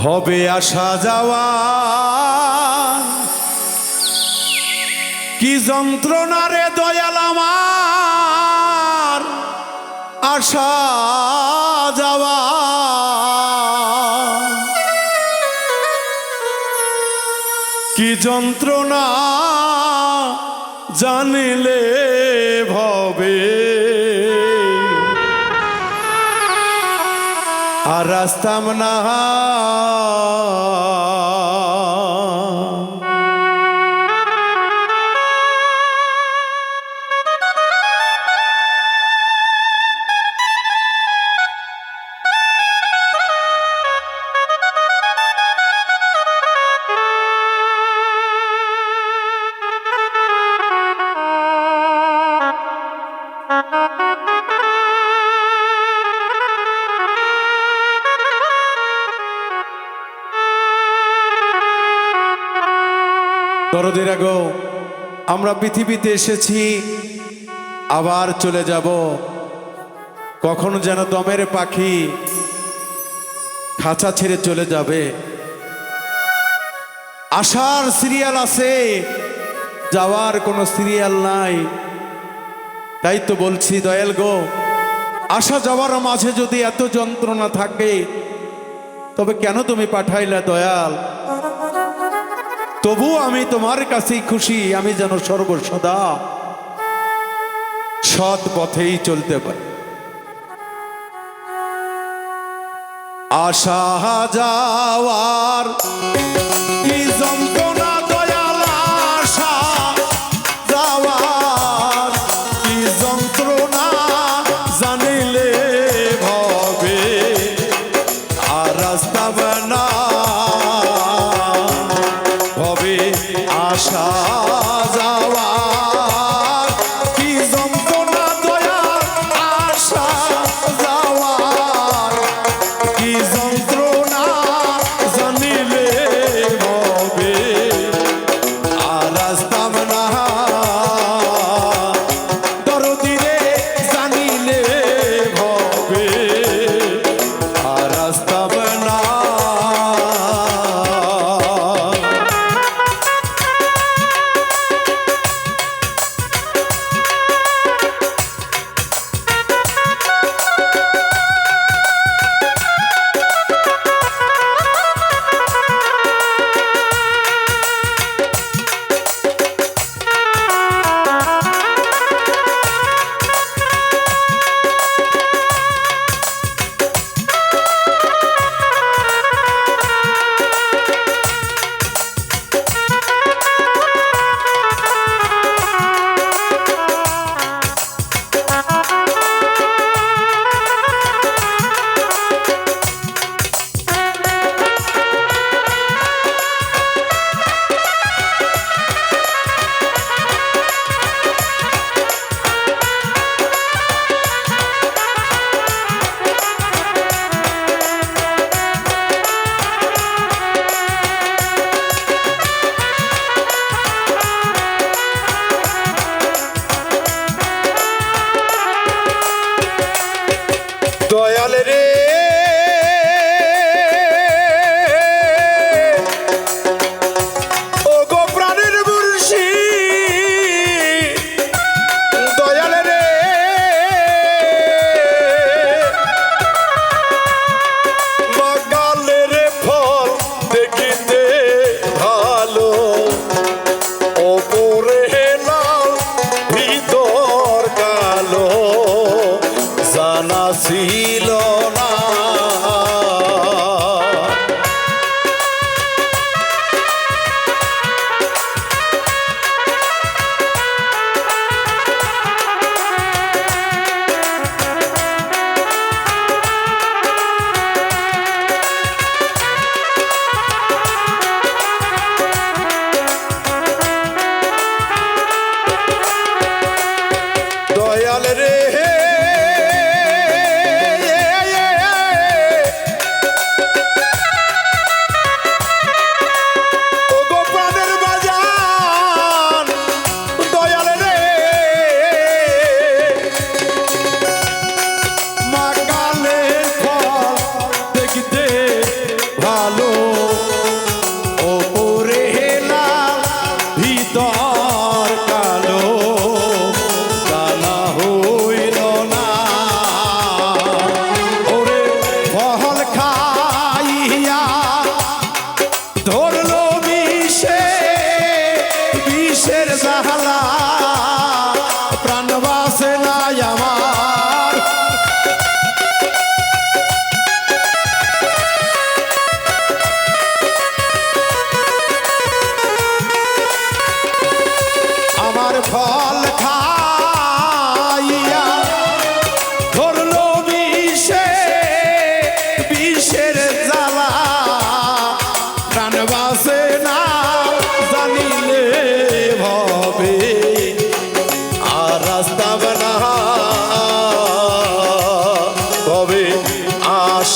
হবে আসা যাওয়া কি যন্ত্রণা রে দয়াল আমার আসা যাওয়া কি যন্ত্রণা জানিলে ভবে আর রাস্তাম না দরদিরা গো, আমরা পৃথিবীতে এসেছি, আবার চলে যাব। কখনো যেন দমের পাখি খাঁচা ছেড়ে চলে যাবে। আসার সিরিয়াল আছে, যাওয়ার কোনো সিরিয়াল নাই। তাই তো বলছি দয়াল গো, আসা যাওয়ার মাঝে যদি এত যন্ত্রণা থাকে, তবে কেন তুমি পাঠাইলা দয়াল? তবু আমি তোমার কাছেই খুশি, আমি যেন সর্বসদা সৎ পথেই চলতে পারি। আসা যাওয়ার কি যন্ত্রণা দয়াল, আসা যাওয়ার কি যন্ত্রণা জানিলে ভবে আর রাস্তা বানা হবে আসা যাওয়া কি যন্ত্রণা দয়াল, আসা যাওয়া কি যন্ত্রণা জানিলে হবে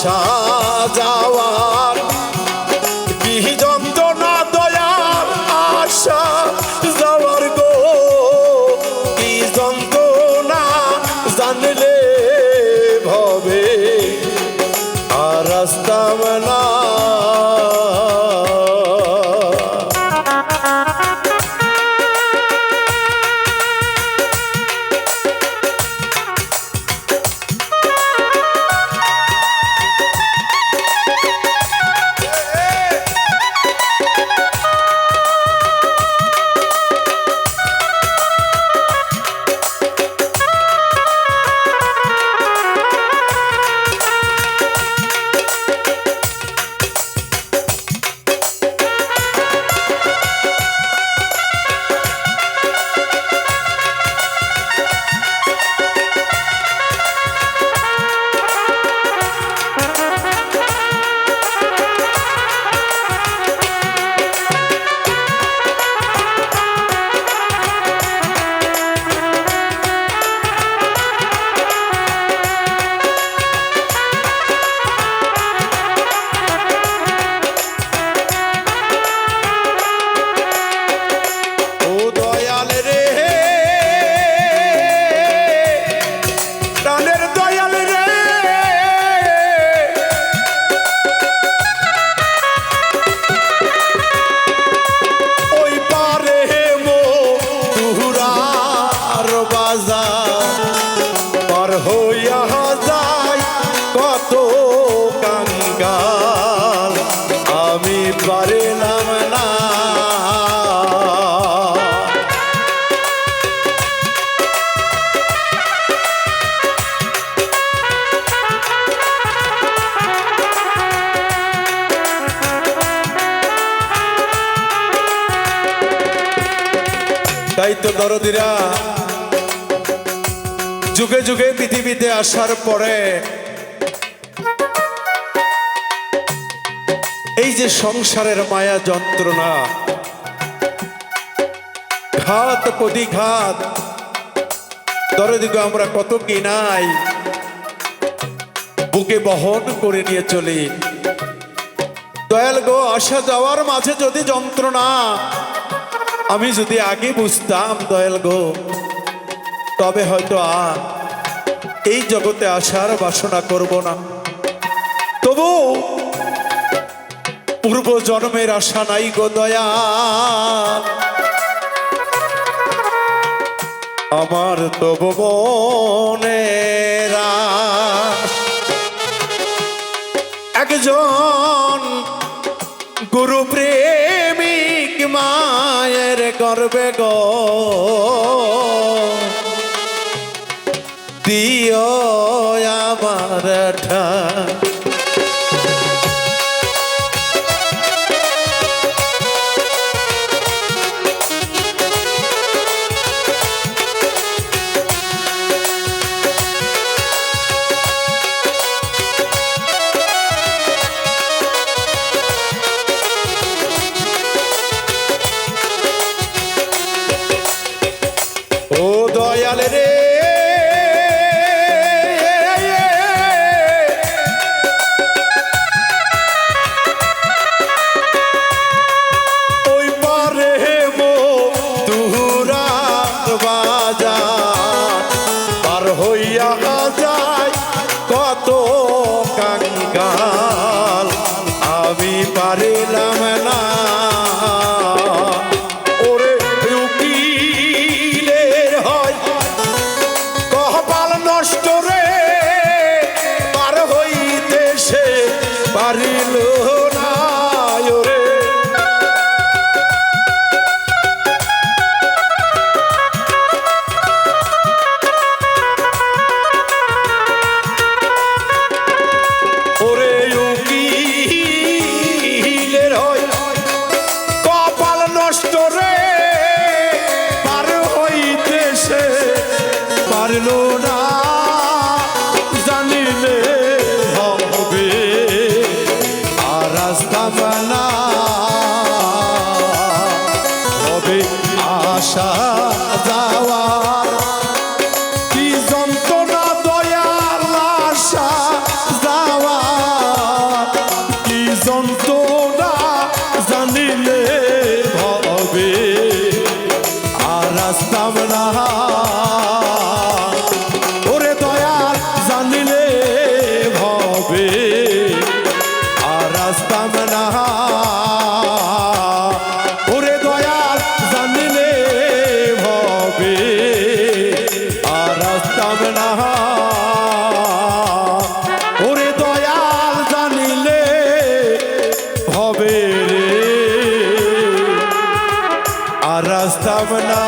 আসা যাওয়ার কি যন্ত্রণা দয়ার আসা যাওয়ার গো কি যন্ত্রণা জানলে ভবে আর রাস্তা না পারিলাম না তাই তো দরদিরা যুগে যুগে পৃথিবীতে আসার পরে এই যে সংসারের মায়া যন্ত্রণা ঘাত প্রতিঘাত দরদিকে আমরা কত কি নাই বুকে বহন করে নিয়ে চলি। দয়াল গো, আসা যাওয়ার মাঝে যদি যন্ত্রণা আমি যদি আগে বুঝতাম দয়াল গো, তবে হয়তো আর এই জগতে আসার বাসনা করব না। তবু পূর্ব জন্মের আশা নাই গো দয়াল, আমার তবু মনের একজন গুরু প্রেমিক মায়ের গর্বে গো দিও আমার ঠাই। ও দয়াল রে, ওই পারে মধুরার বাজার পার হইয়া যায় কত কাঙ্গাল, আমি পারিলাম না পারিল না রে। ওরে উকিলের হয় কপাল নষ্ট রে, পার হইতে সে পারল না, জানিলে হবে রাস্তামানা হবে আসা যাওয়ার কি যন্ত্রণা দয়ার আসা যাওয়ার আসতাম না ওরে দয়াল জানিলে হবে রে আর আসতাম না